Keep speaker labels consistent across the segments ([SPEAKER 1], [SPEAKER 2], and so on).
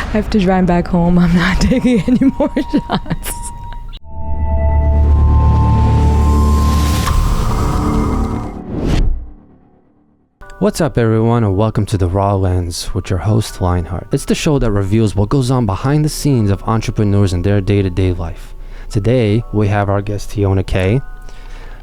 [SPEAKER 1] have to drive back home. I'm not taking any more shots.
[SPEAKER 2] What's up, everyone, and welcome to The Raw Lens with your host, Lionheart. It's the show that reveals what goes on behind the scenes of entrepreneurs in their day-to-day life. Today, we have our guest, Teona K.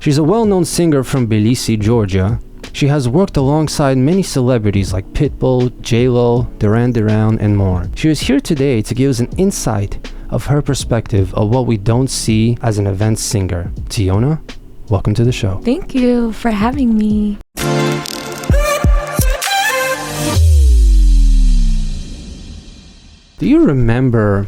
[SPEAKER 2] She's a well-known singer from Tbilisi, Georgia. She has worked alongside many celebrities like Pitbull, J-Lo, Duran Duran, and more. She is here today to give us an insight of her perspective of what we don't see as an event singer. Teona, welcome to the show.
[SPEAKER 1] Thank you for having me.
[SPEAKER 2] Do you remember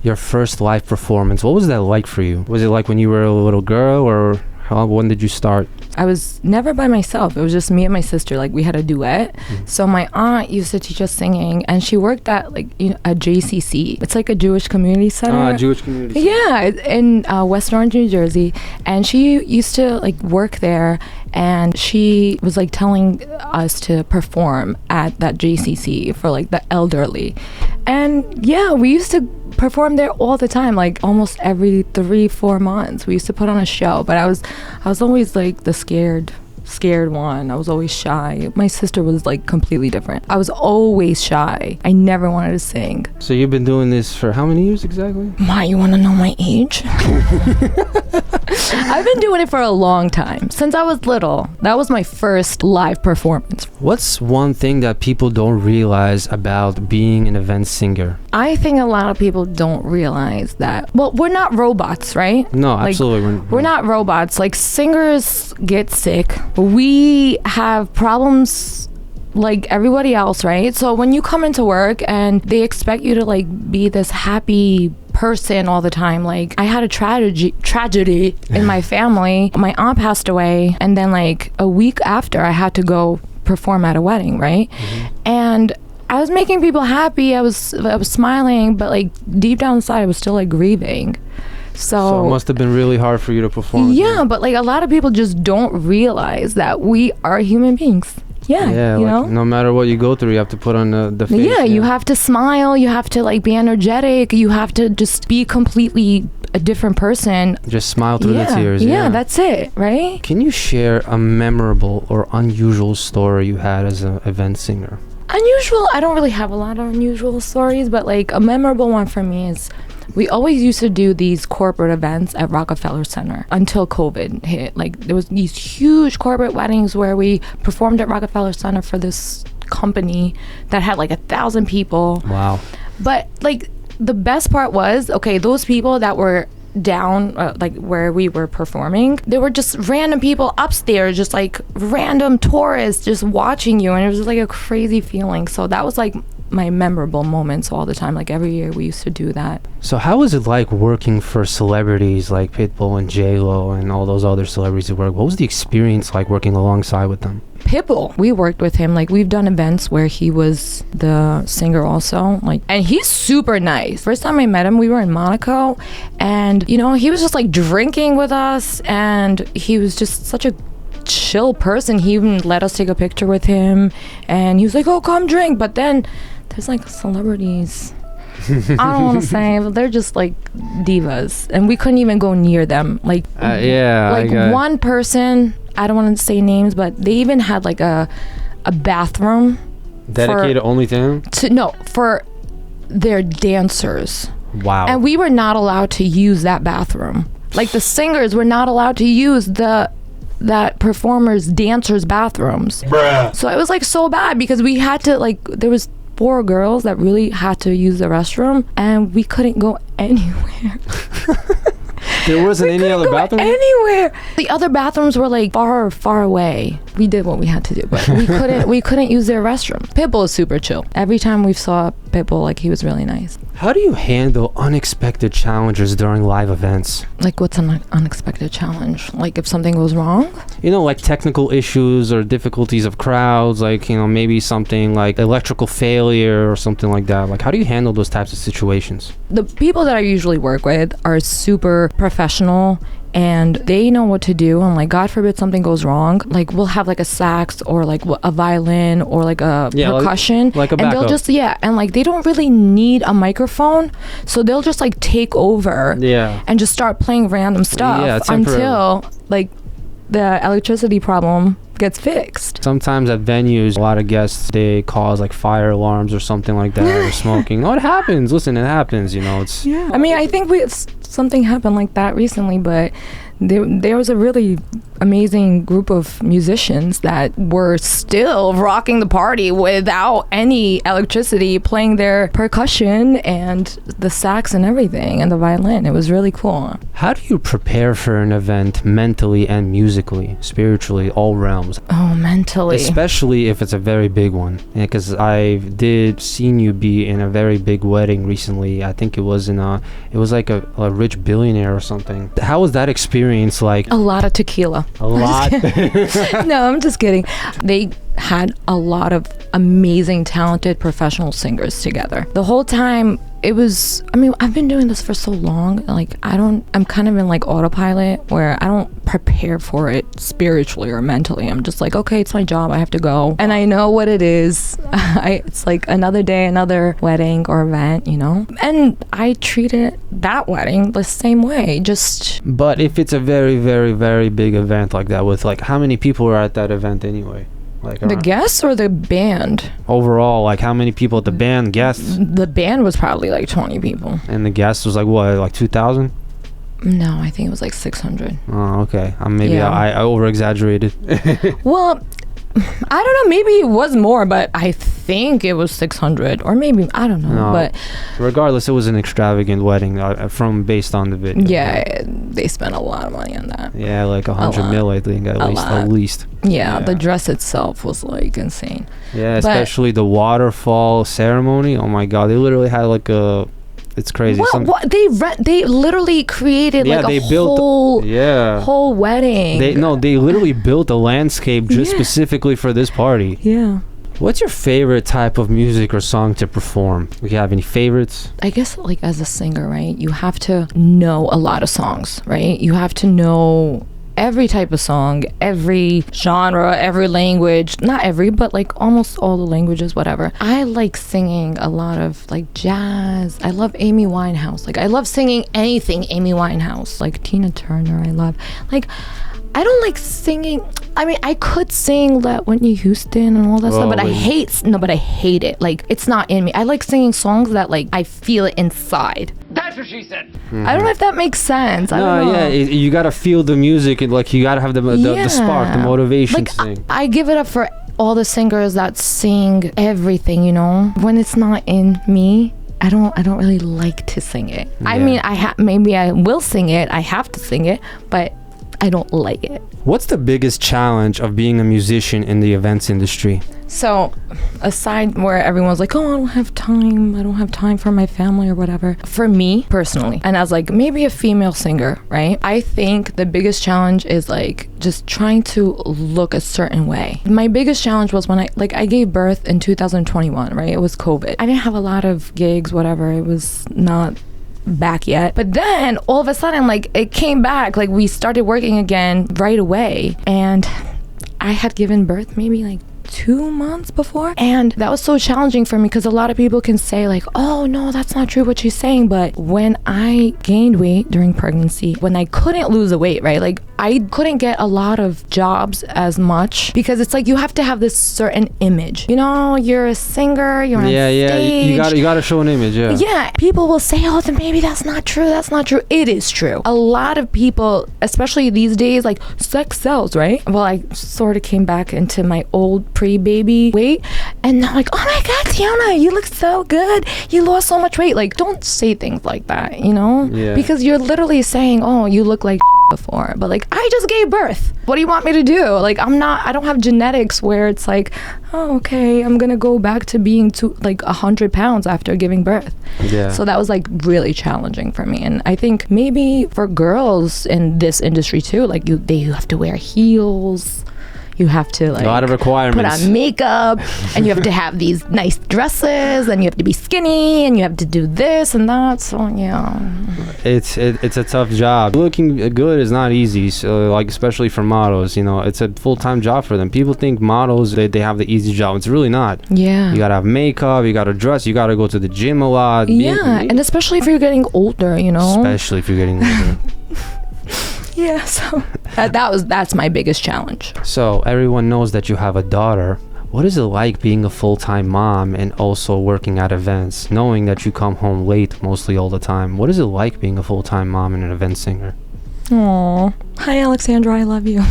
[SPEAKER 2] your first live performance? What was that like for you? Was it like when you were a little girl, or when did you start?
[SPEAKER 1] I was never by myself. It was just me and my sister. Like, we had a duet. So my aunt used to teach us singing, and she worked at a JCC. It's like a Jewish community center.
[SPEAKER 2] Jewish community center.
[SPEAKER 1] Yeah, in West Orange, New Jersey. And she used to work there, and she was telling us to perform at that JCC for the elderly. And yeah, we used to perform there all the time, almost every 3-4 months. We used to put on a show, but I was always the scared one. I was always shy. My sister was completely different. I was always shy. I never wanted to sing.
[SPEAKER 2] So you've been doing this for how many years exactly?
[SPEAKER 1] You want to know my age? I've been doing it for a long time. Since I was little. That was my first live performance.
[SPEAKER 2] What's one thing that people don't realize about being an event singer?
[SPEAKER 1] I think a lot of people don't realize that. Well, we're not robots, right?
[SPEAKER 2] No, absolutely.
[SPEAKER 1] We're not robots. Singers get sick. We have problems like everybody else, right? So when you come into work and they expect you to be this happy person all the time, I had a tragedy in my family. My aunt passed away, and then a week after, I had to go perform at a wedding, right? And I was making people happy. I was smiling, but deep down inside, I was still grieving. So
[SPEAKER 2] it must have been really hard for you to perform.
[SPEAKER 1] Yeah, but a lot of people just don't realize that we are human beings. Yeah, you know?
[SPEAKER 2] No matter what you go through, you have to put on the face.
[SPEAKER 1] Yeah, you have to smile. You have to be energetic. You have to just be completely a different person.
[SPEAKER 2] Just smile through the tears.
[SPEAKER 1] Yeah, that's it, right?
[SPEAKER 2] Can you share a memorable or unusual story you had as an event singer?
[SPEAKER 1] Unusual? I don't really have a lot of unusual stories, but a memorable one for me is we always used to do these corporate events at Rockefeller Center until COVID hit. There was these huge corporate weddings where we performed at Rockefeller Center for this company that had 1,000 people.
[SPEAKER 2] Wow.
[SPEAKER 1] But the best part was, okay, those people that were down where we were performing, they were just random people upstairs, just random tourists just watching you, and it was just a crazy feeling. So that was my memorable moments all the time. Every year we used to do that.
[SPEAKER 2] So how was it working for celebrities like Pitbull and J-Lo and all those other celebrities that work? What was the experience working alongside with them?
[SPEAKER 1] Pitbull, we worked with him. We've done events where he was the singer also. And he's super nice. First time I met him, we were in Monaco, and he was just drinking with us, and he was just such a chill person. He even let us take a picture with him, and he was like, "Oh, come drink." But then there's celebrities. I don't want to say, but they're just divas, and we couldn't even go near them. One person, I don't want to say names, but they even had a bathroom
[SPEAKER 2] dedicated only to him.
[SPEAKER 1] For their dancers.
[SPEAKER 2] Wow.
[SPEAKER 1] And we were not allowed to use that bathroom. The singers were not allowed to use that performers' dancers' bathrooms.
[SPEAKER 2] Bruh.
[SPEAKER 1] So it was so bad, because we had to there was 4 girls that really had to use the restroom, and we couldn't go anywhere.
[SPEAKER 2] There wasn't any other bathroom?
[SPEAKER 1] Anywhere. The other bathrooms were far away. We did what we had to do, but we couldn't use their restroom. Pitbull is super chill. Every time we saw Pitbull, he was really nice.
[SPEAKER 2] How do you handle unexpected challenges during live events?
[SPEAKER 1] What's an unexpected challenge? If something goes wrong?
[SPEAKER 2] Technical issues or difficulties of crowds, maybe something electrical failure or something like that. How do you handle those types of situations?
[SPEAKER 1] The people that I usually work with are super professional and they know what to do, and like God forbid something goes wrong, like we'll have like a sax or like a violin or like a percussion,
[SPEAKER 2] like a
[SPEAKER 1] and they'll
[SPEAKER 2] backup.
[SPEAKER 1] just and like they don't really need a microphone, so they'll just like take over and just start playing random stuff until like the electricity problem gets fixed.
[SPEAKER 2] Sometimes at venues, a lot of guests, they cause like fire alarms or something like that, or smoking. No, it happens. Listen, it happens. You know, it's.
[SPEAKER 1] Yeah. I mean, I think something happened like that recently, but there was a really amazing group of musicians that were still rocking the party without any electricity, playing their percussion and the sax and everything and the violin. It was really cool.
[SPEAKER 2] How do you prepare for an event mentally and musically, spiritually, all realms?
[SPEAKER 1] Oh, mentally.
[SPEAKER 2] Especially if it's a very big one. Because I did seen you be in a very big wedding recently. I think it was like a rich billionaire or something. How was that experience like?
[SPEAKER 1] A lot of tequila.
[SPEAKER 2] A lot?
[SPEAKER 1] No, I'm just kidding. They had a lot of amazing, talented professional singers together. The whole time, it was, I mean, I've been doing this for so long, like I'm kind of in like autopilot where I don't prepare for it spiritually or mentally. I'm just like, okay, it's my job, I have to go. And I know what it is. It's like another day, another wedding or event, you know? And I treated that wedding the same way, just...
[SPEAKER 2] But if it's a very, very, very big event like that with like, how many people are at that event anyway? Like
[SPEAKER 1] the guests or the band?
[SPEAKER 2] Overall, like how many people at the band, guests?
[SPEAKER 1] The band was probably like 20 people.
[SPEAKER 2] And the guests was like what, like 2,000?
[SPEAKER 1] No, I think it was like 600.
[SPEAKER 2] Oh, okay. I over-exaggerated.
[SPEAKER 1] Well, I don't know, maybe it was more, but I think it was 600 or maybe, I don't know. No, but
[SPEAKER 2] regardless, it was an extravagant wedding based on the video.
[SPEAKER 1] Yeah, they spent a lot of money on that.
[SPEAKER 2] Yeah, like 100 mil, I think, at least.
[SPEAKER 1] Yeah, the dress itself was like insane.
[SPEAKER 2] Yeah, especially the waterfall ceremony. Oh my God, they literally had like a... It's crazy.
[SPEAKER 1] What they literally created like a whole wedding.
[SPEAKER 2] They literally built a landscape just specifically for this party.
[SPEAKER 1] Yeah.
[SPEAKER 2] What's your favorite type of music or song to perform? Do you have any favorites?
[SPEAKER 1] I guess like as a singer, right? You have to know a lot of songs, right? You have to know every type of song, every genre, every language. Not every, but like almost all the languages, whatever. I like singing a lot of like jazz. I love Amy Winehouse. Like I love singing anything Amy Winehouse. Like Tina Turner, I love. Like I don't like singing. I mean, I could sing that Whitney Houston and all that stuff, but I hate it. Like, it's not in me. I like singing songs that, like, I feel it inside.
[SPEAKER 3] That's what she said.
[SPEAKER 1] Mm-hmm. I don't know if that makes sense. I don't know.
[SPEAKER 2] Yeah, you gotta feel the music and, like, you gotta have the spark, the motivation
[SPEAKER 1] like,
[SPEAKER 2] to sing.
[SPEAKER 1] I give it up for all the singers that sing everything, you know? When it's not in me, I don't really like to sing it. Yeah. I mean, maybe I will sing it. I have to sing it, but I don't like it.
[SPEAKER 2] What's the biggest challenge of being a musician in the events industry?
[SPEAKER 1] So, aside where everyone's like, oh, I don't have time for my family or whatever. For me, personally, and as like maybe a female singer, right? I think the biggest challenge is like just trying to look a certain way. My biggest challenge was when I gave birth in 2021, right? It was COVID. I didn't have a lot of gigs, whatever. It was not back yet, but then all of a sudden, like, it came back. Like, we started working again right away, and I had given birth maybe like 2 months before, and that was so challenging for me because a lot of people can say like, oh no, that's not true what she's saying. But when I gained weight during pregnancy, when I couldn't lose the weight, right, like I couldn't get a lot of jobs as much because it's like you have to have this certain image, you know, you're a singer, you're on stage.
[SPEAKER 2] You gotta show an image.
[SPEAKER 1] Yeah, people will say, oh, then maybe that's not true. It is true. A lot of people, especially these days, like, sex sells, right? Well, I sort of came back into my old pre-baby weight, and they're like, oh my God, Teona, you look so good, you lost so much weight. Like, don't say things like that, you know?
[SPEAKER 2] Yeah.
[SPEAKER 1] Because you're literally saying, oh, you look like before, but like, I just gave birth. What do you want me to do? Like, I don't have genetics where it's like, oh, okay, I'm gonna go back to being 100 pounds after giving birth.
[SPEAKER 2] Yeah.
[SPEAKER 1] So that was like really challenging for me. And I think maybe for girls in this industry too, like you have to wear heels, you have to like
[SPEAKER 2] a lot of requirements.
[SPEAKER 1] put on makeup, and you have to have these nice dresses, and you have to be skinny, and you have to do this and that. So yeah,
[SPEAKER 2] It's a tough job. Looking good is not easy. So like especially for models, it's a full-time job for them. People think models they have the easy job. It's really not.
[SPEAKER 1] yeah.
[SPEAKER 2] You gotta have makeup. You gotta dress. You gotta go to the gym a lot.
[SPEAKER 1] Yeah, and especially if you're getting older,
[SPEAKER 2] especially if you're getting older.
[SPEAKER 1] Yeah, so that's my biggest challenge.
[SPEAKER 2] So everyone knows that you have a daughter. What is it like being a full-time mom and also working at events, knowing that you come home late mostly all the time? What is it like being a full-time mom and an event singer?
[SPEAKER 1] Aw. Hi, Alexandra. I love you.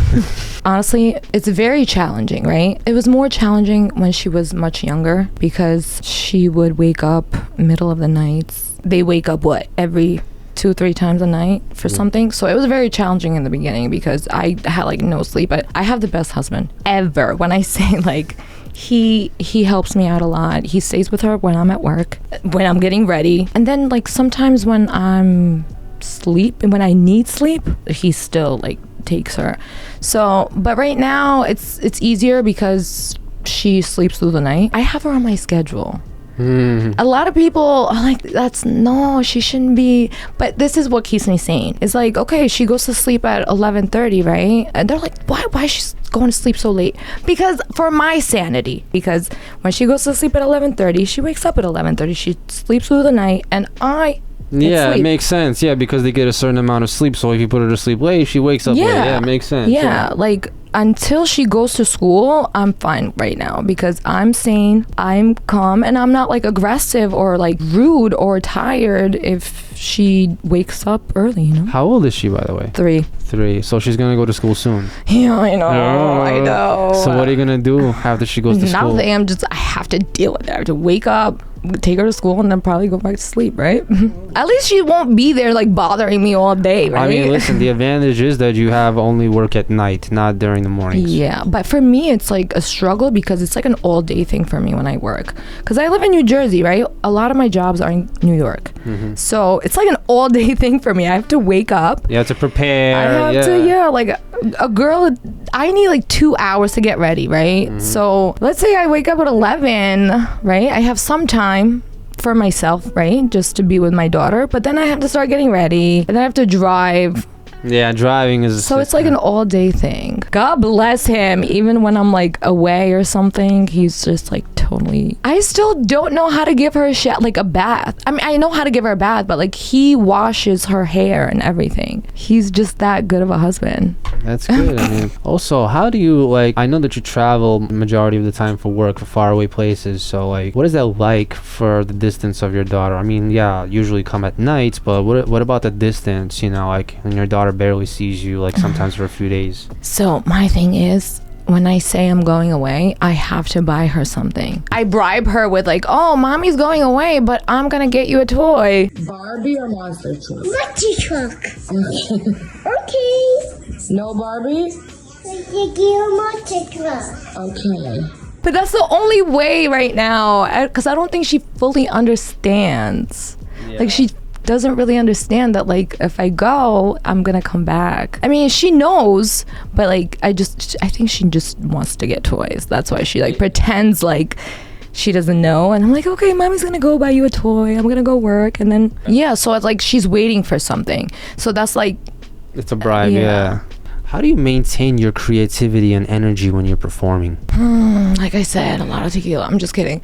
[SPEAKER 1] Honestly, it's very challenging, right? It was more challenging when she was much younger because she would wake up middle of the nights. They wake up, every 2-3 times a night for something. So it was very challenging in the beginning because I had like no sleep. But I have the best husband ever. When I say like, he helps me out a lot. He stays with her when I'm at work, when I'm getting ready. And then like sometimes when I'm sleep and when I need sleep, he still like takes her. So but right now it's easier because she sleeps through the night. I have her on my schedule. A lot of people are like, she shouldn't be, but this is what keeps me sane. It's like, okay, she goes to sleep at 11:30, right? And they're like, why is she going to sleep so late? Because for my sanity, because when she goes to sleep at 11:30, she wakes up at 11:30, she sleeps through the night, and
[SPEAKER 2] it makes sense. Yeah, because they get a certain amount of sleep. So if you put her to sleep late, she wakes up late. Yeah, it makes sense.
[SPEAKER 1] Yeah, like until she goes to school, I'm fine right now because I'm sane, I'm calm, and I'm not like aggressive or like rude or tired if she wakes up early,
[SPEAKER 2] How old is she, by the way?
[SPEAKER 1] 3.
[SPEAKER 2] So she's gonna go to school soon.
[SPEAKER 1] Yeah, I know.
[SPEAKER 2] So what are you gonna do after she goes to school?
[SPEAKER 1] Nothing. I have to deal with it. I have to wake up, take her to school, and then probably go back to sleep, right? At least she won't be there like bothering me all day, right?
[SPEAKER 2] I mean, listen, the advantage is that you have only work at night, not during the mornings.
[SPEAKER 1] Yeah, but for me, it's like a struggle because it's like an all-day thing for me when I work. Because I live in New Jersey, right? A lot of my jobs are in New York. Mm-hmm. So it's like an all-day thing for me. I have to wake up.
[SPEAKER 2] You have to prepare.
[SPEAKER 1] I have to, like a girl, I need like 2 hours to get ready, right? Mm-hmm. So let's say I wake up at 11, right? I have some time for myself, right? Just to be with my daughter. But then I have to start getting ready. And then I have to drive.
[SPEAKER 2] Yeah, driving is...
[SPEAKER 1] So it's like an all-day thing. God bless him. Even when I'm like away or something, he's just like totally... I still don't know how to give her a bath. I mean, I know how to give her a bath, but like he washes her hair and everything. He's just that good of a husband.
[SPEAKER 2] That's good. I mean, also, how do you like... I know that you travel majority of the time for work, for faraway places. So like, what is that like for the distance of your daughter? I mean, yeah, usually come at night, but what about the distance? Like when your daughter barely sees you, like sometimes for a few days.
[SPEAKER 1] So my thing is, when I say I'm going away, I have to buy her something. I bribe her with like, oh, mommy's going away, but I'm gonna get you a toy.
[SPEAKER 3] Barbie or monster truck?
[SPEAKER 4] Monster truck. Okay.
[SPEAKER 3] No Barbie?
[SPEAKER 4] Give you a monster truck.
[SPEAKER 3] Okay.
[SPEAKER 1] But that's the only way right now, because I don't think she fully understands. Yeah. Like she doesn't really understand that like if I go, I'm gonna come back. I mean, she knows, but like I think she just wants to get toys. That's why she like pretends like she doesn't know. And I'm like, okay, mommy's gonna go buy you a toy. I'm gonna go work, and then so it's like she's waiting for something. So that's like,
[SPEAKER 2] it's a bribe. Yeah. How do you maintain your creativity and energy when you're performing?
[SPEAKER 1] Like I said, a lot of tequila. I'm just kidding.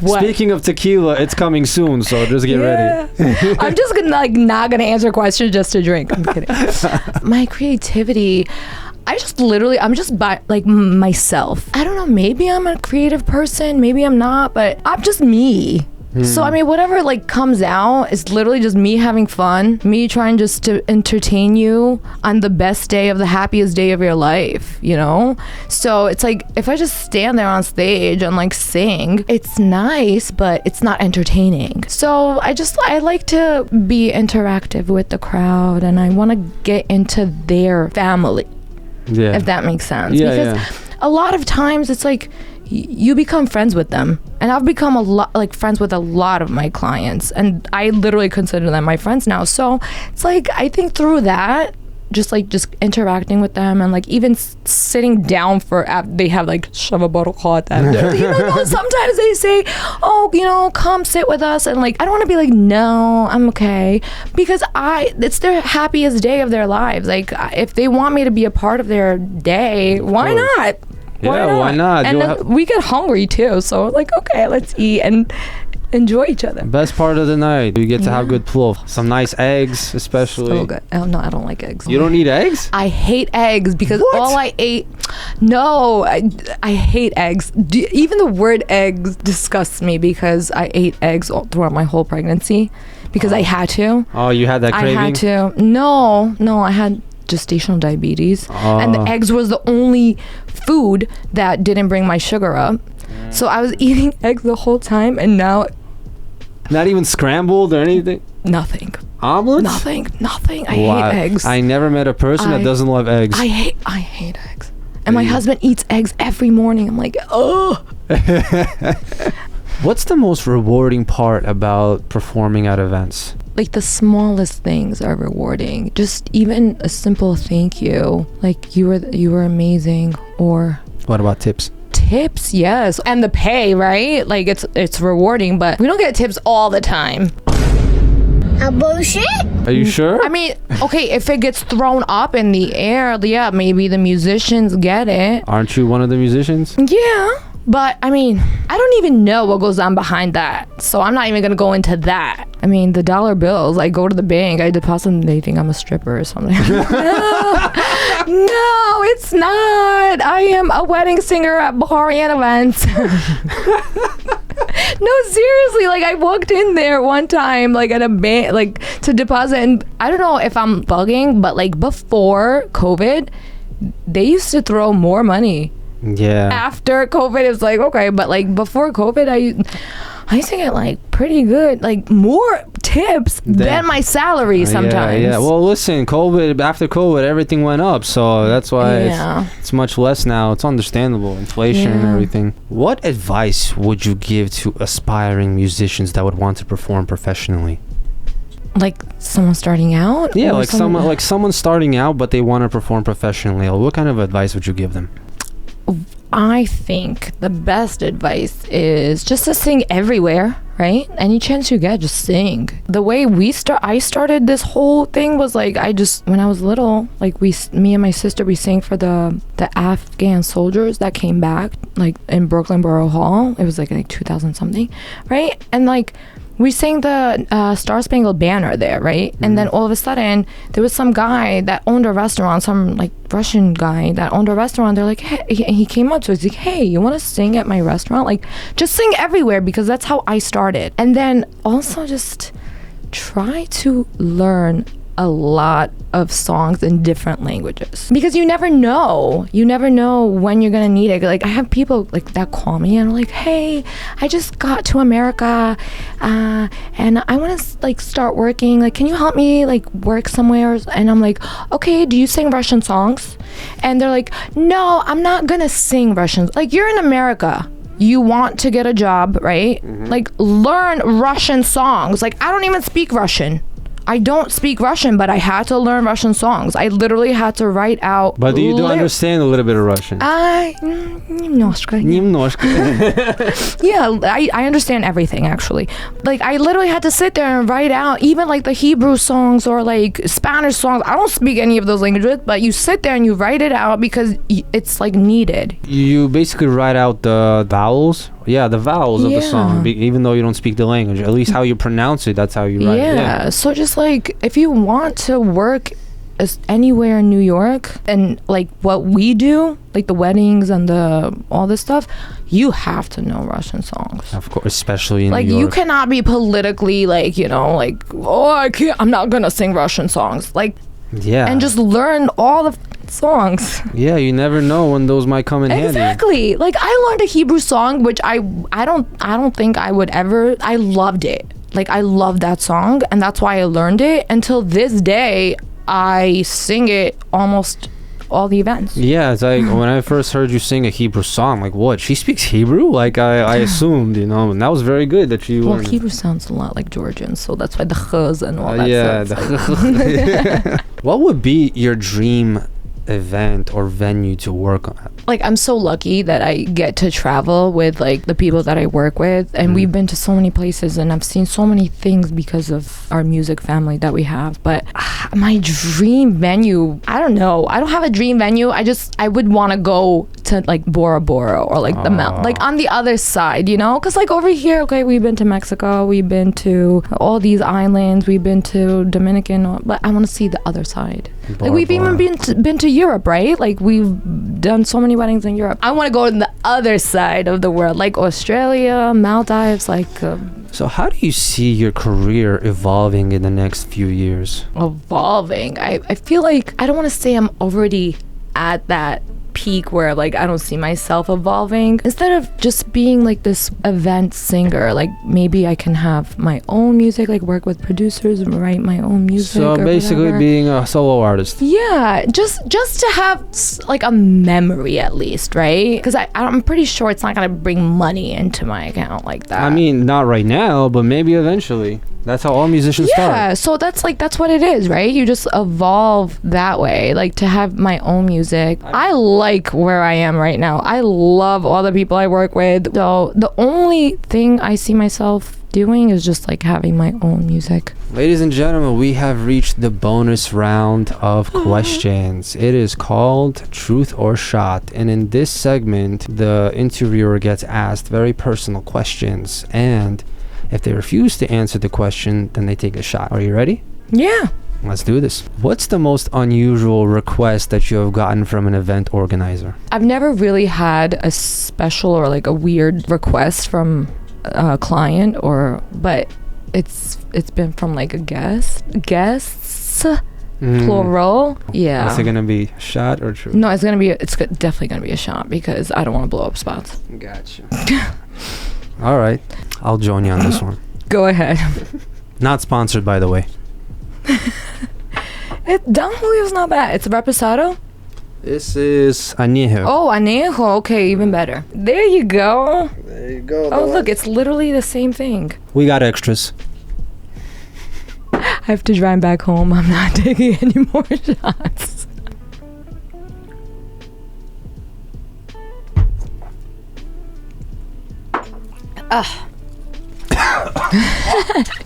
[SPEAKER 2] Speaking of tequila, it's coming soon, so just get ready.
[SPEAKER 1] I'm just not gonna answer questions just to drink. I'm kidding. My creativity, I'm just by like myself. I don't know, maybe I'm a creative person, maybe I'm not, but I'm just me. So I mean, whatever like comes out is literally just me having fun, me trying just to entertain you on the best day of the happiest day of your life, So it's like if I just stand there on stage and like sing, it's nice, but it's not entertaining. So I like to be interactive with the crowd, and I want to get into their family, if that makes sense. Because a lot of times it's like you become friends with them, and I've become friends with a lot of my clients, and I literally consider them my friends now. So it's like I think through that just interacting with them, and like even sitting down for they have like shavabarokot after. Sometimes they say, oh, come sit with us, and like I don't want to be like, no, I'm okay, because it's their happiest day of their lives. Like if they want me to be a part of their day, why not?
[SPEAKER 2] Why not?
[SPEAKER 1] And then we get hungry too, so like, okay, let's eat and enjoy each other.
[SPEAKER 2] Best part of the night, you get to have good plov, some nice eggs, especially.
[SPEAKER 1] So good. Oh no, I don't like eggs.
[SPEAKER 2] You don't eat eggs?
[SPEAKER 1] I hate eggs because all I ate. No, I hate eggs. Even the word eggs disgusts me because I ate eggs all throughout my whole pregnancy because I had to.
[SPEAKER 2] Oh, you had that craving?
[SPEAKER 1] I had to. No, I had gestational diabetes, and the eggs was the only food that didn't bring my sugar up. So I was eating eggs the whole time, and now
[SPEAKER 2] not even scrambled or anything?
[SPEAKER 1] Nothing.
[SPEAKER 2] Omelets?
[SPEAKER 1] Nothing. I hate eggs.
[SPEAKER 2] I never met a person that doesn't love eggs.
[SPEAKER 1] I hate eggs. And my husband eats eggs every morning. I'm like, oh.
[SPEAKER 2] What's the most rewarding part about performing at events?
[SPEAKER 1] Like the smallest things are rewarding. Just even a simple thank you. Like you were amazing. Or
[SPEAKER 2] what about tips?
[SPEAKER 1] Tips, yes. And the pay, right? Like it's rewarding, but we don't get tips all the time.
[SPEAKER 4] A bullshit?
[SPEAKER 2] Are you sure?
[SPEAKER 1] I mean, okay, if it gets thrown up in the air, yeah, maybe the musicians get it.
[SPEAKER 2] Aren't you one of the musicians?
[SPEAKER 1] Yeah. But I mean, I don't even know what goes on behind that. So I'm not even going to go into that. I mean, the dollar bills, I go to the bank, I deposit them, they think I'm a stripper or something. No, it's not. I am a wedding singer at Baharian events. No, seriously, like I walked in there one time, like at a bank, like to deposit, and I don't know if I'm bugging, but like before COVID, they used to throw more money.
[SPEAKER 2] Yeah.
[SPEAKER 1] After COVID, it was like, okay, but like before COVID, I used to get like pretty good, like more tips than my salary sometimes.
[SPEAKER 2] Yeah. Well, listen, after COVID, everything went up, so that's why it's much less now. It's understandable, inflation and everything. What advice would you give to aspiring musicians that would want to perform professionally?
[SPEAKER 1] Like someone starting out?
[SPEAKER 2] Yeah, like someone starting out, but they want to perform professionally. What kind of advice would you give them?
[SPEAKER 1] I think the best advice is just to sing everywhere, right? Any chance you get, just sing. The way I started this whole thing was like, when I was little, like me and my sister, we sang for the Afghan soldiers that came back, like in Brooklyn Borough Hall. It was like 2000 something, right? And like, we sang the Star Spangled Banner there, right? And then all of a sudden, there was some guy that owned a restaurant, some like Russian guy that owned a restaurant. They're like, hey, he came up to us, he's like, hey, you want to sing at my restaurant? Like, just sing everywhere, because that's how I started. And then also just try to learn a lot of songs in different languages, because you never know when you're gonna need it. Like I have people like that call me and are like, hey, I just got to America and I want to like start working, like can you help me like work somewhere? And I'm like, okay, do you sing Russian songs? And they're like, no, I'm not gonna sing Russian. Like, you're in America, you want to get a job, right? Like, learn Russian songs. Like, I don't even speak Russian. I don't speak Russian, but I had to learn Russian songs. I literally had to write out.
[SPEAKER 2] But you do understand a little bit of Russian?
[SPEAKER 1] Немножко.
[SPEAKER 2] Yeah,
[SPEAKER 1] I understand everything, actually. Like, I literally had to sit there and write out even like the Hebrew songs or like Spanish songs. I don't speak any of those languages, but you sit there and you write it out because it's like needed.
[SPEAKER 2] You basically write out the vowels? Yeah, the vowels of the song, even though you don't speak the language. At least how you pronounce it, that's how you write it. Yeah,
[SPEAKER 1] so just like, if you want to work anywhere in New York, and like what we do, like the weddings and all this stuff, you have to know Russian songs.
[SPEAKER 2] Of course, especially in
[SPEAKER 1] New York. Like, you cannot be politically like, like, oh, I'm not gonna sing Russian songs. Like, and just learn all the songs.
[SPEAKER 2] Yeah, you never know when those might come in handy.
[SPEAKER 1] Exactly. Like, I learned a Hebrew song, which I don't think I would ever. I loved it. Like, I loved that song, and that's why I learned it. Until this day, I sing it almost all the events.
[SPEAKER 2] Yeah, it's like when I first heard you sing a Hebrew song, like, what? She speaks Hebrew? Like, I assumed, and that was very good that you.
[SPEAKER 1] Well, Hebrew sounds a lot like Georgian, so that's why the chuz and all that.
[SPEAKER 2] Yeah,
[SPEAKER 1] stuff.
[SPEAKER 2] What would be your dream event or venue to work on?
[SPEAKER 1] Like, I'm so lucky that I get to travel with like the people that I work with, and we've been to so many places and I've seen so many things because of our music family that we have. But my dream venue, I don't know. I don't have a dream venue. I would want to go to like Bora Bora or like the mountain, like on the other side, you know? Because like over here, okay, we've been to Mexico, we've been to all these islands, we've been to Dominican, but I want to see the other side.
[SPEAKER 2] Bora
[SPEAKER 1] Like we've
[SPEAKER 2] Bora.
[SPEAKER 1] even been to Europe, right? Like we've done so many weddings in Europe. I want to go to the other side of the world, like Australia, Maldives, like
[SPEAKER 2] So how do you see your career evolving in the next few years?
[SPEAKER 1] evolving. I feel like I don't want to say I'm already at that peak where like I don't see myself evolving. Instead of just being like this event singer, like maybe I can have my own music, like work with producers and write my own music.
[SPEAKER 2] So
[SPEAKER 1] or
[SPEAKER 2] basically
[SPEAKER 1] whatever.
[SPEAKER 2] being a solo artist.
[SPEAKER 1] Yeah, just to have like a memory at least, right? Because I'm pretty sure it's not gonna bring money into my account like that.
[SPEAKER 2] I mean, not right now, but maybe eventually. That's how all musicians
[SPEAKER 1] yeah,
[SPEAKER 2] start.
[SPEAKER 1] so that's what it is, right? You just evolve that way, like to have my own music. I like where I am right now. I love all the people I work with. So the only thing I see myself doing is just like having my own music.
[SPEAKER 2] Ladies and gentlemen, we have reached the bonus round of questions. It is called Truth or Shot. And in this segment, the interviewer gets asked very personal questions. And if they refuse to answer the question, then they take a shot. Are you ready?
[SPEAKER 1] Yeah.
[SPEAKER 2] Let's do this. What's the most unusual request that you have gotten from an event organizer?
[SPEAKER 1] I've never really had a special or like a weird request from a client but it's been from like a guests plural. Yeah.
[SPEAKER 2] Is it gonna be shot or truth?
[SPEAKER 1] No, it's definitely gonna be a shot because I don't want to blow up spots.
[SPEAKER 2] Gotcha. All right, I'll join you on this one.
[SPEAKER 1] Go ahead.
[SPEAKER 2] Not sponsored, by the way.
[SPEAKER 1] Don Julio's not bad. It's reposado.
[SPEAKER 2] This is añejo.
[SPEAKER 1] Oh, anejo. Okay, even better. There you go.
[SPEAKER 2] There you go.
[SPEAKER 1] Oh, look, it's literally the same thing.
[SPEAKER 2] We got extras.
[SPEAKER 1] I have to drive back home. I'm not taking any more shots.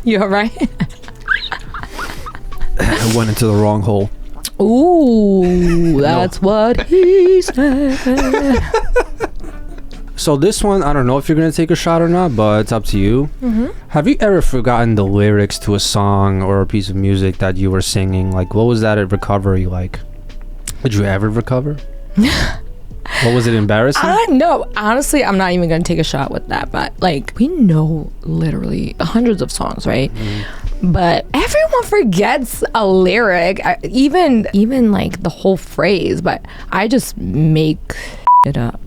[SPEAKER 1] You alright?
[SPEAKER 2] I went into the wrong hole.
[SPEAKER 1] Ooh, that's what he said.
[SPEAKER 2] So this one, I don't know if you're gonna take a shot or not, but it's up to you. Have you ever forgotten the lyrics to a song or a piece of music that you were singing? Like, what was that at recovery like? Did you ever recover? What was it, embarrassing?
[SPEAKER 1] I don't know. Honestly, I'm not even going to take a shot with that. But like, we know literally hundreds of songs, right? But everyone forgets a lyric, even like the whole phrase. But I just make it up.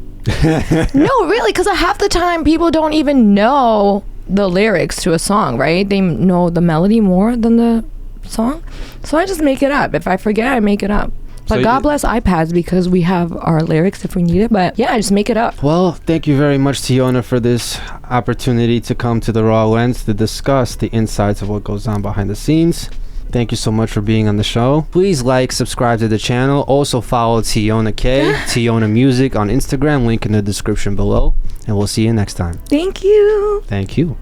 [SPEAKER 1] No, really, because half the time people don't even know the lyrics to a song, right? They know the melody more than the song. So I just make it up. If I forget, I make it up. But
[SPEAKER 2] So
[SPEAKER 1] God bless iPads because we have our lyrics if we need it. But yeah, I just make it up.
[SPEAKER 2] Well, thank you very much, Teona, for this opportunity to come to the Raw Lens to discuss the insights of what goes on behind the scenes. Thank you so much for being on the show. Please like, subscribe to the channel. Also follow Teona K, Teona Music on Instagram. Link in the description below. And we'll see you next time.
[SPEAKER 1] Thank you.
[SPEAKER 2] Thank you.